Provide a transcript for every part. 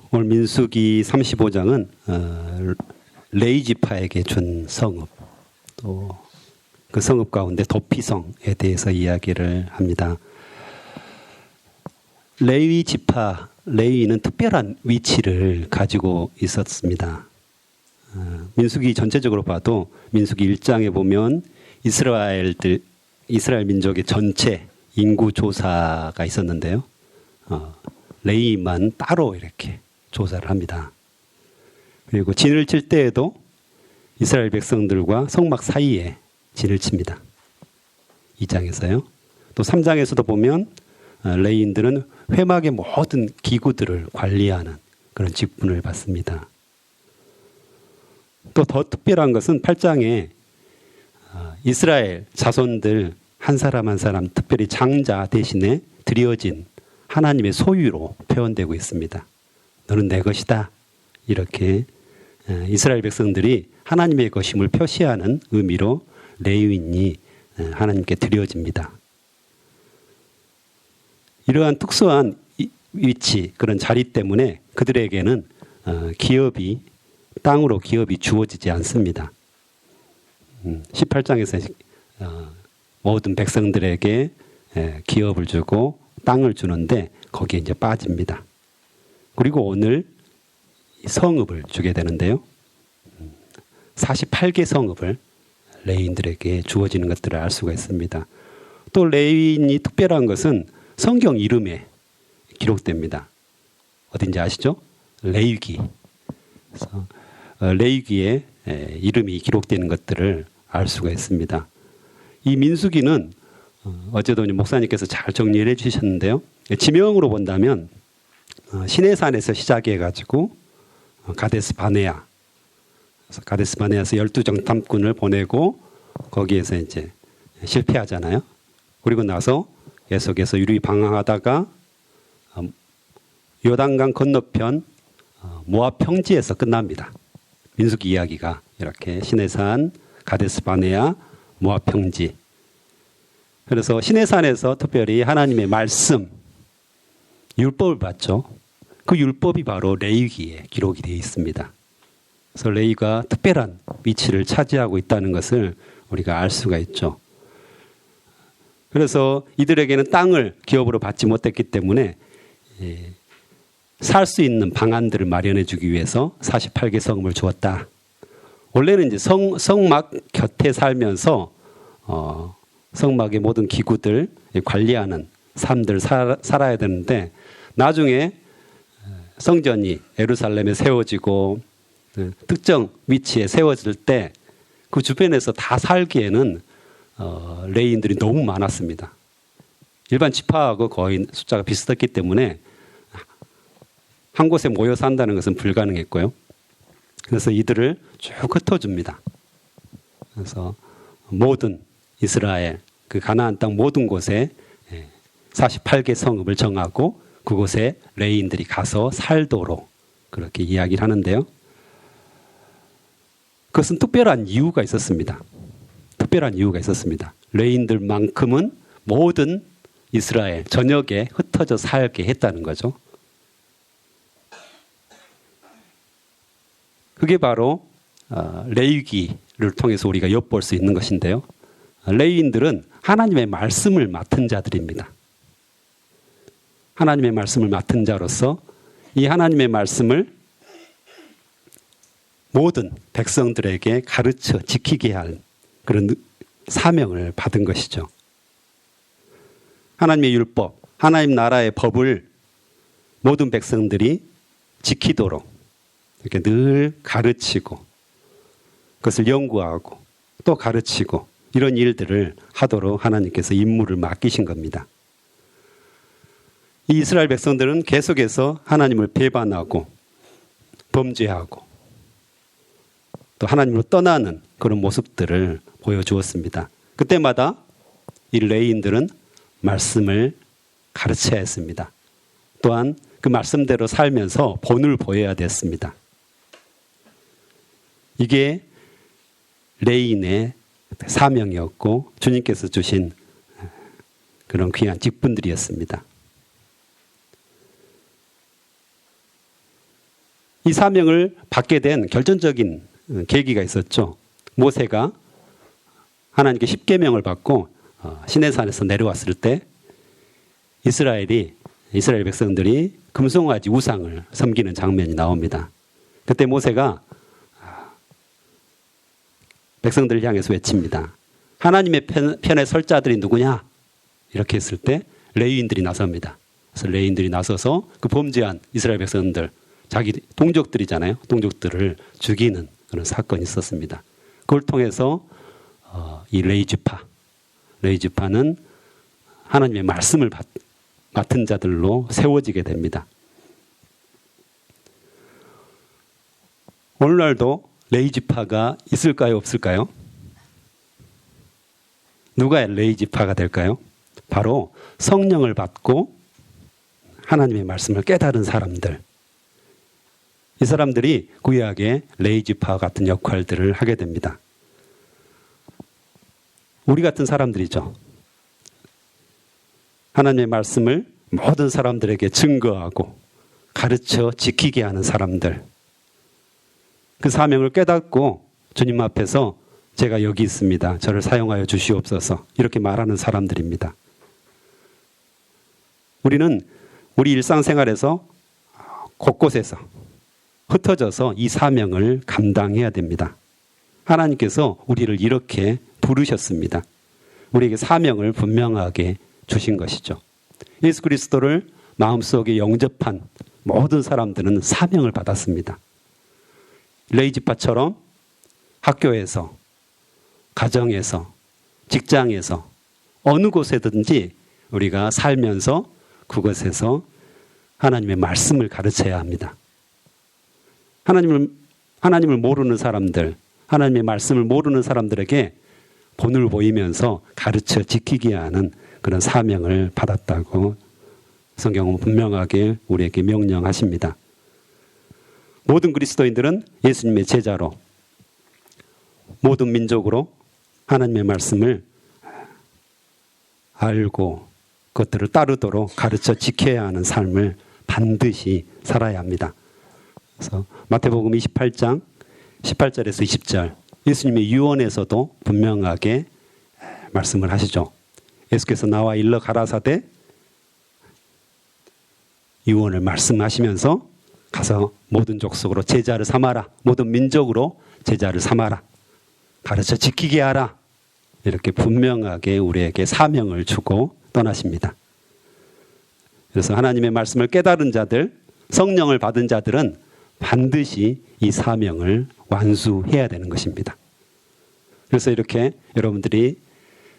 오늘 민수기 35장은 레위 지파에게 준 성읍, 또 그 성읍 가운데 도피성에 대해서 이야기를 합니다. 레위 지파, 레위는 특별한 위치를 가지고 있었습니다. 민수기 전체적으로 봐도 민수기 1장에 보면 이스라엘 민족의 전체 인구 조사가 있었는데요. 레위만 따로 이렇게 조사를 합니다. 그리고 진을 칠 때에도 이스라엘 백성들과 성막 사이에 진을 칩니다. 2장에서요. 또 3장에서도 보면 레위인들은 회막의 모든 기구들을 관리하는 그런 직분을 받습니다. 또 더 특별한 것은 8장에 이스라엘 자손들 한 사람 한 사람, 특별히 장자 대신에 드려진 하나님의 소유로 표현되고 있습니다. 너는 내 것이다. 이렇게 이스라엘 백성들이 하나님의 것임을 표시하는 의미로 레위인이 하나님께 드려집니다. 이러한 특수한 위치, 그런 자리 때문에 그들에게는 땅으로 기업이 주어지지 않습니다. 18장에서 모든 백성들에게 기업을 주고 땅을 주는데 거기에 이제 빠집니다. 그리고 오늘 성읍을 주게 되는데요. 48개 성읍을 레위인들에게 주어지는 것들을 알 수가 있습니다. 또 레위인이 특별한 것은 성경 이름에 기록됩니다. 어딘지 아시죠? 레위기. 그래서 레위기에 이름이 기록되는 것들을 알 수가 있습니다. 이 민수기는 어제도 목사님께서 잘 정리를 해주셨는데요. 지명으로 본다면 시내산에서 시작해가지고 가데스 바네아, 가데스 바네아에서 12정탐꾼을 보내고 거기에서 이제 실패하잖아요. 그리고 나서 계속해서 유리 방황하다가 요단강 건너편 모압 평지에서 끝납니다. 민수기 이야기가 이렇게 시내산, 가데스 바네아, 모압 평지. 그래서 시내산에서 특별히 하나님의 말씀, 율법을 받죠. 그 율법이 바로 레위기에 기록이 되어 있습니다. 그래서 레위가 특별한 위치를 차지하고 있다는 것을 우리가 알 수가 있죠. 그래서 이들에게는 땅을 기업으로 받지 못했기 때문에 살 수 있는 방안들을 마련해 주기 위해서 48개 성읍을 주었다. 원래는 이제 성막 곁에 살면서 성막의 모든 기구들 관리하는 삶들을 살아야 되는데 나중에 성전이 예루살렘에 세워지고 특정 위치에 세워질 때 그 주변에서 다 살기에는 레위인들이 너무 많았습니다. 일반 지파하고 거의 숫자가 비슷했기 때문에 한 곳에 모여 산다는 것은 불가능했고요. 그래서 이들을 쭉 흩어줍니다. 그래서 모든 이스라엘 그 가나안 땅 모든 곳에 48개 성읍을 정하고 그곳에 레위인들이 가서 살도록 그렇게 이야기를 하는데요. 그것은 특별한 이유가 있었습니다. 특별한 이유가 있었습니다. 레위인들만큼은 모든 이스라엘 전역에 흩어져 살게 했다는 거죠. 그게 바로 레위기를 통해서 우리가 엿볼 수 있는 것인데요. 레위인들은 하나님의 말씀을 맡은 자들입니다. 하나님의 말씀을 맡은 자로서 이 하나님의 말씀을 모든 백성들에게 가르쳐 지키게 할 그런 사명을 받은 것이죠. 하나님의 율법, 하나님 나라의 법을 모든 백성들이 지키도록 이렇게 늘 가르치고 그것을 연구하고 또 가르치고 이런 일들을 하도록 하나님께서 임무를 맡기신 겁니다. 이 이스라엘 백성들은 계속해서 하나님을 배반하고 범죄하고 또 하나님으로 떠나는 그런 모습들을 보여주었습니다. 그때마다 이 레위인들은 말씀을 가르쳐야 했습니다. 또한 그 말씀대로 살면서 본을 보여야 됐습니다. 이게 레위인의 사명이었고 주님께서 주신 그런 귀한 직분들이었습니다. 이 사명을 받게 된 결정적인 계기가 있었죠. 모세가 하나님께 십계명을 받고 시내산에서 내려왔을 때 이스라엘 백성들이 금송아지 우상을 섬기는 장면이 나옵니다. 그때 모세가 백성들을 향해서 외칩니다. 하나님의 편에 설 자들이 누구냐? 이렇게 했을 때 레위인들이 나섭니다. 그래서 레위인들이 나서서 그 범죄한 이스라엘 백성들, 자기 동족들이잖아요. 동족들을 죽이는 그런 사건이 있었습니다. 그걸 통해서 이 레위지파는 하나님의 말씀을 맡은 자들로 세워지게 됩니다. 오늘날도 레위지파가 있을까요, 없을까요? 누가 레위지파가 될까요? 바로 성령을 받고 하나님의 말씀을 깨달은 사람들. 이 사람들이 구약의 레위지파와 같은 역할들을 하게 됩니다. 우리 같은 사람들이죠. 하나님의 말씀을 모든 사람들에게 증거하고 가르쳐 지키게 하는 사람들. 그 사명을 깨닫고 주님 앞에서 제가 여기 있습니다. 저를 사용하여 주시옵소서. 이렇게 말하는 사람들입니다. 우리는 우리 일상생활에서 곳곳에서 흩어져서 이 사명을 감당해야 됩니다. 하나님께서 우리를 이렇게 부르셨습니다. 우리에게 사명을 분명하게 주신 것이죠. 예수 그리스도를 마음속에 영접한 모든 사람들은 사명을 받았습니다. 레위지파처럼 학교에서, 가정에서, 직장에서 어느 곳에든지 우리가 살면서 그곳에서 하나님의 말씀을 가르쳐야 합니다. 하나님을 모르는 사람들, 하나님의 말씀을 모르는 사람들에게 본을 보이면서 가르쳐 지키게 하는 그런 사명을 받았다고 성경은 분명하게 우리에게 명령하십니다. 모든 그리스도인들은 예수님의 제자로 모든 민족으로 하나님의 말씀을 알고 그것들을 따르도록 가르쳐 지켜야 하는 삶을 반드시 살아야 합니다. 그래서 마태복음 28장 18절에서 20절 예수님의 유언에서도 분명하게 말씀을 하시죠. 예수께서 나와 일러 가라사대 유언을 말씀하시면서 가서 모든 족속으로 제자를 삼아라. 모든 민족으로 제자를 삼아라. 가르쳐 지키게 하라. 이렇게 분명하게 우리에게 사명을 주고 떠나십니다. 그래서 하나님의 말씀을 깨달은 자들, 성령을 받은 자들은 반드시 이 사명을 완수해야 되는 것입니다. 그래서 이렇게 여러분들이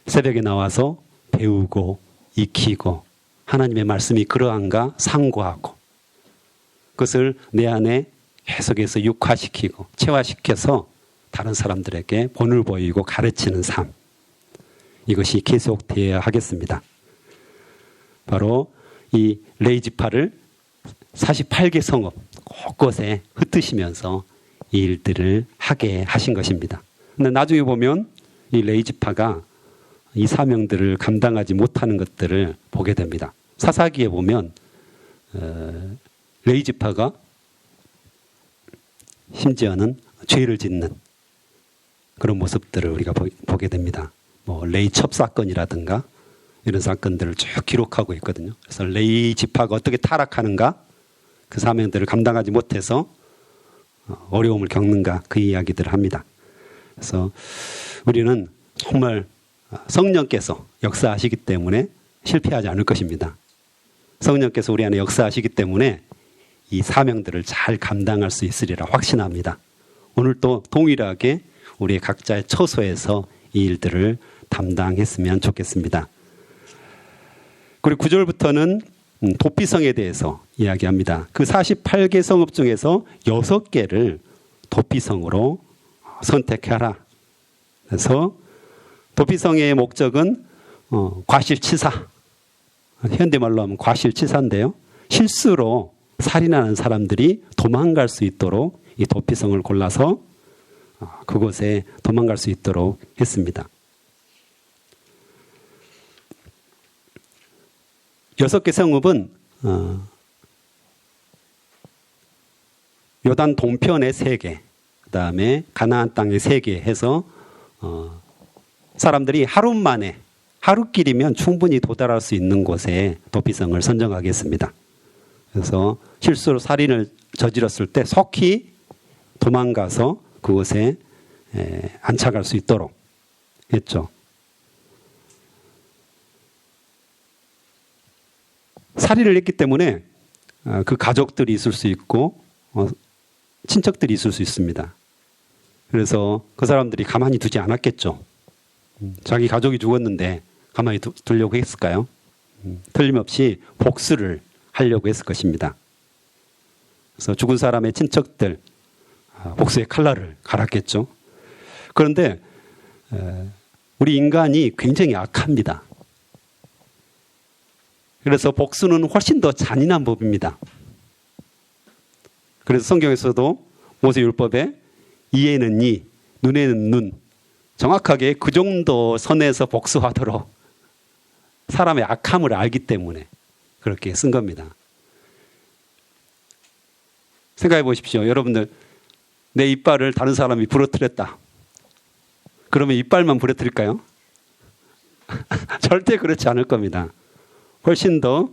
새벽에 나와서 배우고 익히고 하나님의 말씀이 그러한가 상고하고 그것을 내 안에 계속해서 육화시키고 체화시켜서 다른 사람들에게 본을 보이고 가르치는 삶. 이것이 계속되어야 하겠습니다. 바로 이 레위지파를 48개 성읍 곳곳에 흩으시면서 이 일들을 하게 하신 것입니다. 근데 나중에 보면 이 레위지파가 이 사명들을 감당하지 못하는 것들을 보게 됩니다. 사사기에 보면 레위지파가 심지어는 죄를 짓는 그런 모습들을 우리가 보게 됩니다. 뭐 레위첩 사건이라든가 이런 사건들을 쭉 기록하고 있거든요. 그래서 레위지파가 어떻게 타락하는가, 그 사명들을 감당하지 못해서 어려움을 겪는가, 그 이야기들을 합니다. 그래서 우리는 정말 성령께서 역사하시기 때문에 실패하지 않을 것입니다. 성령께서 우리 안에 역사하시기 때문에 이 사명들을 잘 감당할 수 있으리라 확신합니다. 오늘 또 동일하게 우리 각자의 처소에서 이 일들을 담당했으면 좋겠습니다. 그리고 9절부터는 도피성에 대해서 이야기합니다. 그 48개 성읍 중에서 6개를 도피성으로 선택하라. 그래서 도피성의 목적은 과실치사, 현대말로 하면 과실치사인데요. 실수로 살인하는 사람들이 도망갈 수 있도록 이 도피성을 골라서 그곳에 도망갈 수 있도록 했습니다. 6개 성읍은 요단 동편에 3개, 그다음에 가나안 땅에 3개 해서 사람들이 하루 만에 하루길이면 충분히 도달할 수 있는 곳에 도피성을 선정하겠습니다. 그래서 실수로 살인을 저질렀을 때 속히 도망가서 그곳에 안착할 수 있도록 했죠. 살인을 했기 때문에 그 가족들이 있을 수 있고 친척들이 있을 수 있습니다. 그래서 그 사람들이 가만히 두지 않았겠죠. 자기 가족이 죽었는데 가만히 두려고 했을까요? 틀림없이 복수를 하려고 했을 것입니다. 그래서 죽은 사람의 친척들 복수의 칼날을 갈았겠죠. 그런데 우리 인간이 굉장히 악합니다. 그래서 복수는 훨씬 더 잔인한 법입니다. 그래서 성경에서도 모세율법에 이에는 이, 눈에는 눈, 정확하게 그 정도 선에서 복수하도록 사람의 악함을 알기 때문에 그렇게 쓴 겁니다. 생각해 보십시오. 여러분들, 내 이빨을 다른 사람이 부러뜨렸다. 그러면 이빨만 부러뜨릴까요? 절대 그렇지 않을 겁니다. 훨씬 더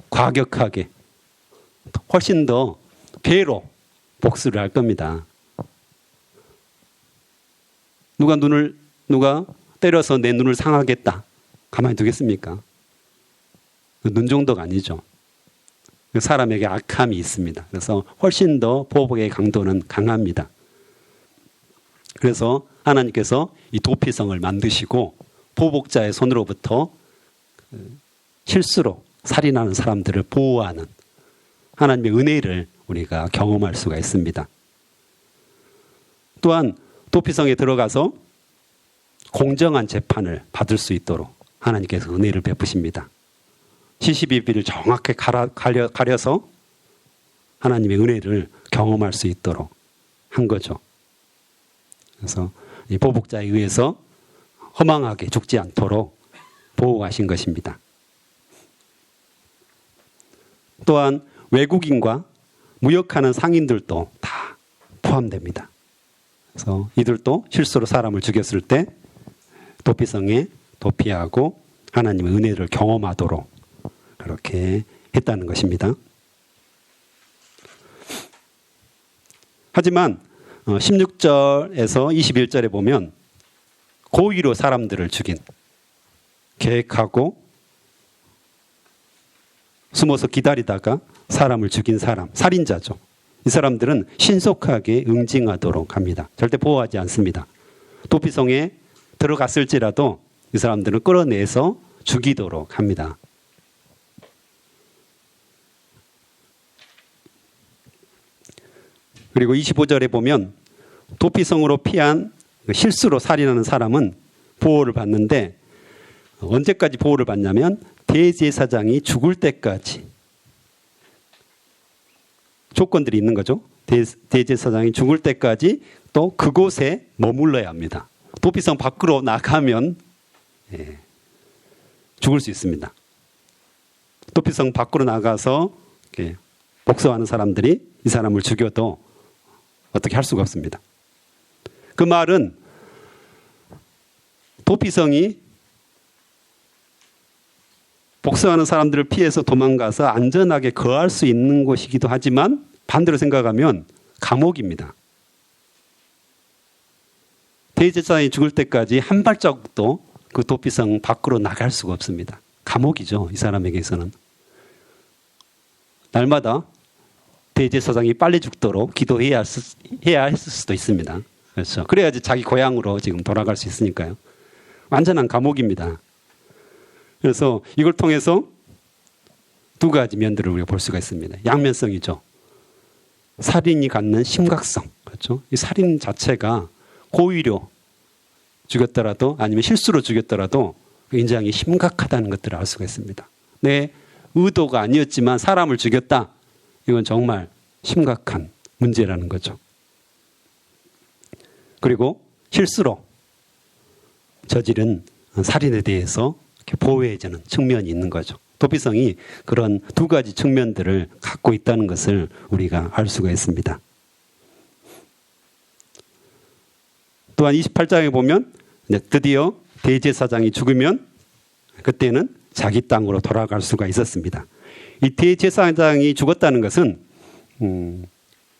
과격하게, 훨씬 더 배로 복수를 할 겁니다. 누가 때려서 내 눈을 상하겠다. 가만히 두겠습니까? 눈 정도가 아니죠. 사람에게 악함이 있습니다. 그래서 훨씬 더 보복의 강도는 강합니다. 그래서 하나님께서 이 도피성을 만드시고 보복자의 손으로부터 실수로 살인하는 사람들을 보호하는 하나님의 은혜를 우리가 경험할 수가 있습니다. 또한 도피성에 들어가서 공정한 재판을 받을 수 있도록 하나님께서 은혜를 베푸십니다. 시시비비를 정확히 가려서 하나님의 은혜를 경험할 수 있도록 한 거죠. 그래서 이 보복자에 의해서 허망하게 죽지 않도록 보호하신 것입니다. 또한 외국인과 무역하는 상인들도 다 포함됩니다. 그래서 이들도 실수로 사람을 죽였을 때 도피성에 도피하고 하나님의 은혜를 경험하도록 그렇게 했다는 것입니다. 하지만 16절에서 21절에 보면 고의로 사람들을 죽인, 계획하고 숨어서 기다리다가 사람을 죽인 사람, 살인자죠. 이 사람들은 신속하게 응징하도록 합니다. 절대 보호하지 않습니다. 도피성에 들어갔을지라도 이 사람들은 끌어내서 죽이도록 합니다. 그리고 25절에 보면 도피성으로 피한 실수로 살인하는 사람은 보호를 받는데 언제까지 보호를 받냐면 대제사장이 죽을 때까지 조건들이 있는 거죠. 대제사장이 죽을 때까지 또 그곳에 머물러야 합니다. 도피성 밖으로 나가면 죽을 수 있습니다. 도피성 밖으로 나가서 복수하는 사람들이 이 사람을 죽여도 어떻게 할 수가 없습니다. 그 말은 도피성이 복수하는 사람들을 피해서 도망가서 안전하게 거할 수 있는 곳이기도 하지만 반대로 생각하면 감옥입니다. 대제사장이 죽을 때까지 한 발자국도 그 도피성 밖으로 나갈 수가 없습니다. 감옥이죠. 이 사람에게서는. 날마다 대제사장이 빨리 죽도록 기도해야 했을 수도 있습니다. 그렇죠. 그래야지 자기 고향으로 지금 돌아갈 수 있으니까요. 완전한 감옥입니다. 그래서 이걸 통해서 두 가지 면들을 우리가 볼 수가 있습니다. 양면성이죠. 살인이 갖는 심각성. 그렇죠. 이 살인 자체가 고의로 죽였더라도 아니면 실수로 죽였더라도 굉장히 심각하다는 것들을 알 수가 있습니다. 내 의도가 아니었지만 사람을 죽였다. 이건 정말 심각한 문제라는 거죠. 그리고 실수로 저지른 살인에 대해서 보호해주는 측면이 있는 거죠. 도피성이 그런 두 가지 측면들을 갖고 있다는 것을 우리가 알 수가 있습니다. 또한 28장에 보면 드디어 대제사장이 죽으면 그때는 자기 땅으로 돌아갈 수가 있었습니다. 이 대제사장이 죽었다는 것은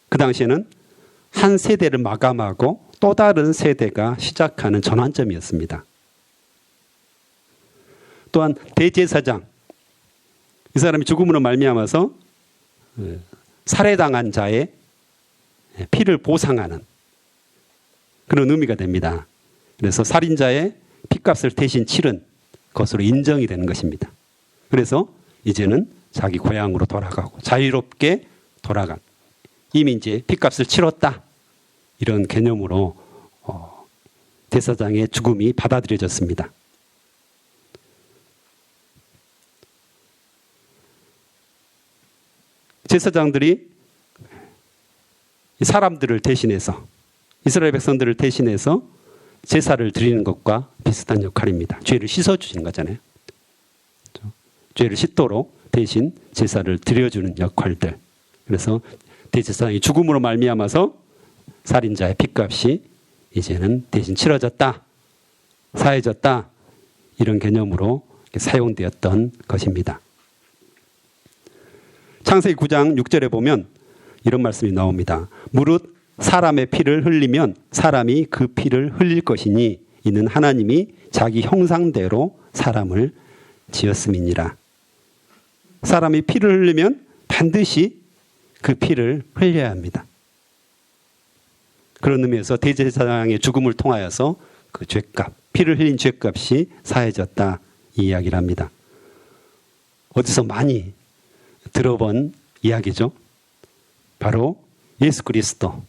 그 당시에는 한 세대를 마감하고 또 다른 세대가 시작하는 전환점이었습니다. 또한 대제사장, 이 사람이 죽음으로 말미암아서 살해당한 자의 피를 보상하는 그런 의미가 됩니다. 그래서 살인자의 피값을 대신 치른 것으로 인정이 되는 것입니다. 그래서 이제는 자기 고향으로 돌아가고 자유롭게 돌아간, 이미 이제 피값을 치렀다, 이런 개념으로 대사장의 죽음이 받아들여졌습니다. 제사장들이 사람들을 대신해서, 이스라엘 백성들을 대신해서 제사를 드리는 것과 비슷한 역할입니다. 죄를 씻어주시는 거잖아요. 죄를 씻도록 대신 제사를 드려주는 역할들. 그래서 대제사장이 죽음으로 말미암아서 살인자의 핏값이 이제는 대신 치러졌다, 사해졌다, 이런 개념으로 사용되었던 것입니다. 창세기 9장 6절에 보면 이런 말씀이 나옵니다. 무릇 사람의 피를 흘리면 사람이 그 피를 흘릴 것이니 이는 하나님이 자기 형상대로 사람을 지었음이니라. 사람이 피를 흘리면 반드시 그 피를 흘려야 합니다. 그런 의미에서 대제사장의 죽음을 통하여서 그 죄값, 피를 흘린 죄값이 사해졌다, 이 이야기를 합니다. 어디서 많이 들어본 이야기죠. 바로 예수 그리스도,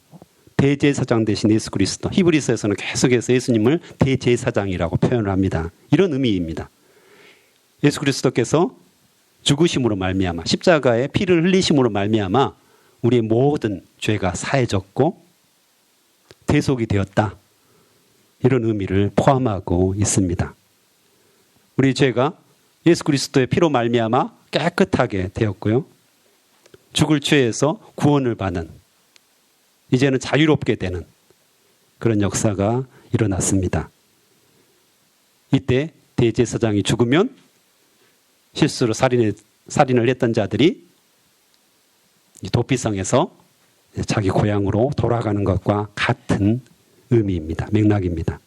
대제사장 대신 예수 그리스도. 히브리서에서는 계속해서 예수님을 대제사장이라고 표현을 합니다. 이런 의미입니다. 예수 그리스도께서 죽으심으로 말미암아, 십자가에 피를 흘리심으로 말미암아 우리의 모든 죄가 사해졌고 대속이 되었다, 이런 의미를 포함하고 있습니다. 우리 죄가 예수 그리스도의 피로 말미암아 깨끗하게 되었고요, 죽을 죄에서 구원을 받는, 이제는 자유롭게 되는 그런 역사가 일어났습니다. 이때 대제사장이 죽으면 실수로 살인을 했던 자들이 도피성에서 자기 고향으로 돌아가는 것과 같은 의미입니다. 맥락입니다.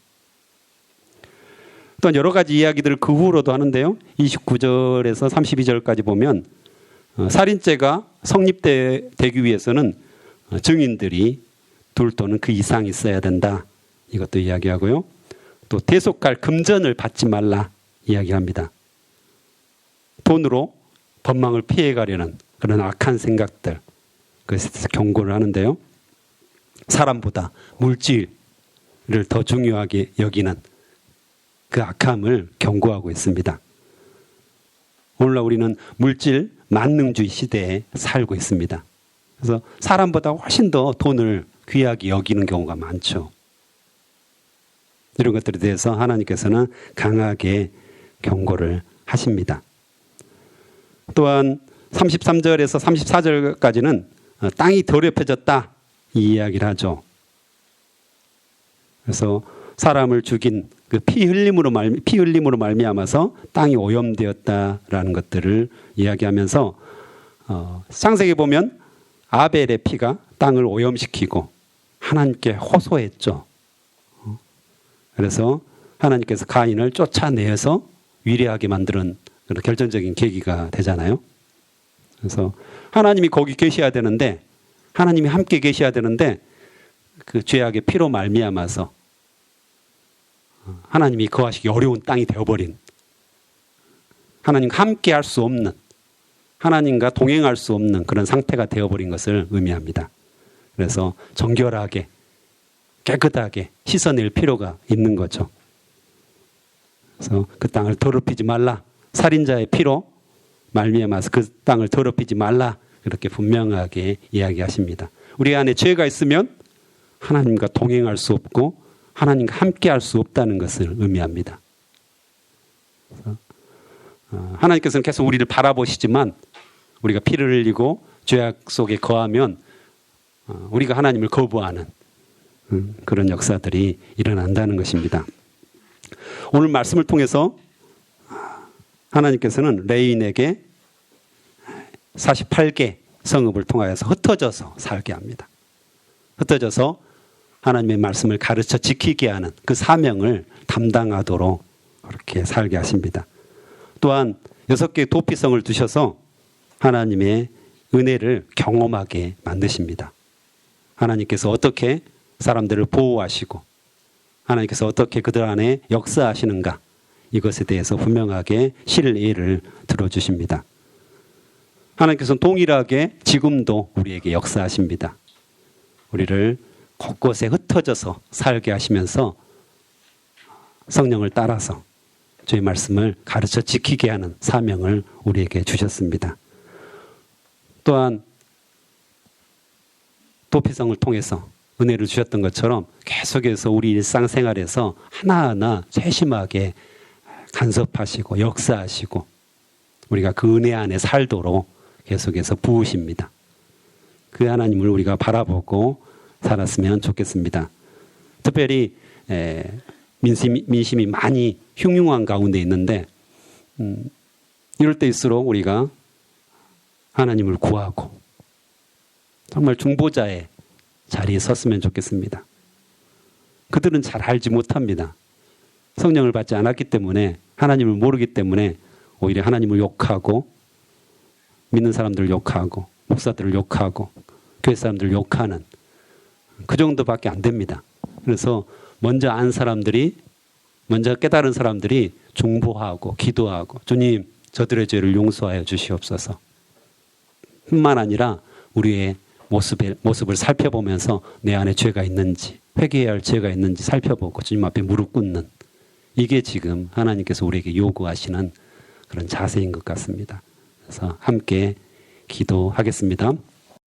또 여러 가지 이야기들을 그 후로도 하는데요. 29절에서 32절까지 보면 살인죄가 성립되기 위해서는 증인들이 둘 또는 그 이상 있어야 된다, 이것도 이야기하고요. 또 대속할 금전을 받지 말라 이야기합니다. 돈으로 법망을 피해가려는 그런 악한 생각들, 그래서 경고를 하는데요. 사람보다 물질을 더 중요하게 여기는 그 악함을 경고하고 있습니다. 오늘날 우리는 물질 만능주의 시대에 살고 있습니다. 그래서 사람보다 훨씬 더 돈을 귀하게 여기는 경우가 많죠. 이런 것들에 대해서 하나님께서는 강하게 경고를 하십니다. 또한 33절에서 34절까지는 땅이 더럽혀졌다, 이 이야기를 하죠. 그래서 사람을 죽인 그 피 흘림으로 말미암아서 땅이 오염되었다라는 것들을 이야기하면서 창세기 보면 아벨의 피가 땅을 오염시키고 하나님께 호소했죠. 그래서 하나님께서 가인을 쫓아내서 위대하게 만드는 그런 결정적인 계기가 되잖아요. 그래서 하나님이 거기 계셔야 되는데, 하나님이 함께 계셔야 되는데 그 죄악의 피로 말미암아서 하나님이 거하시기 어려운 땅이 되어버린, 하나님과 함께 할 수 없는, 하나님과 동행할 수 없는 그런 상태가 되어버린 것을 의미합니다. 그래서 정결하게 깨끗하게 씻어낼 필요가 있는 거죠. 그래서 그 땅을 더럽히지 말라, 살인자의 피로 말미암아서 그 땅을 더럽히지 말라, 그렇게 분명하게 이야기하십니다. 우리 안에 죄가 있으면 하나님과 동행할 수 없고 하나님과 함께 할 수 없다는 것을 의미합니다. 그래서 하나님께서는 계속 우리를 바라보시지만 우리가 피를 흘리고 죄악 속에 거하면 우리가 하나님을 거부하는 그런 역사들이 일어난다는 것입니다. 오늘 말씀을 통해서 하나님께서는 레인에게 48개 성읍을 통하여서 흩어져서 살게 합니다. 흩어져서 하나님의 말씀을 가르쳐 지키게 하는 그 사명을 담당하도록 그렇게 살게 하십니다. 또한 6개의 도피성을 두셔서 하나님의 은혜를 경험하게 만드십니다. 하나님께서 어떻게 사람들을 보호하시고 하나님께서 어떻게 그들 안에 역사하시는가, 이것에 대해서 분명하게 실례를 들어주십니다. 하나님께서는 동일하게 지금도 우리에게 역사하십니다. 우리를 곳곳에 흩어져서 살게 하시면서 성령을 따라서 주의 말씀을 가르쳐 지키게 하는 사명을 우리에게 주셨습니다. 또한 도피성을 통해서 은혜를 주셨던 것처럼 계속해서 우리 일상생활에서 하나하나 세심하게 간섭하시고 역사하시고 우리가 그 은혜 안에 살도록 계속해서 부으십니다. 그 하나님을 우리가 바라보고 살았으면 좋겠습니다. 특별히 민심이 많이 흉흉한 가운데 있는데 이럴 때일수록 우리가 하나님을 구하고 정말 중보자의 자리에 섰으면 좋겠습니다. 그들은 잘 알지 못합니다. 성령을 받지 않았기 때문에, 하나님을 모르기 때문에 오히려 하나님을 욕하고 믿는 사람들을 욕하고 목사들을 욕하고 교회 사람들을 욕하는 그 정도밖에 안 됩니다. 그래서 먼저 안 사람들이, 먼저 깨달은 사람들이 중보하고 기도하고 주님 저들의 죄를 용서하여 주시옵소서 뿐만 아니라 우리의 모습을 살펴보면서 내 안에 죄가 있는지, 회개해야 할 죄가 있는지 살펴보고 주님 앞에 무릎 꿇는, 이게 지금 하나님께서 우리에게 요구하시는 그런 자세인 것 같습니다. 그래서 함께 기도하겠습니다.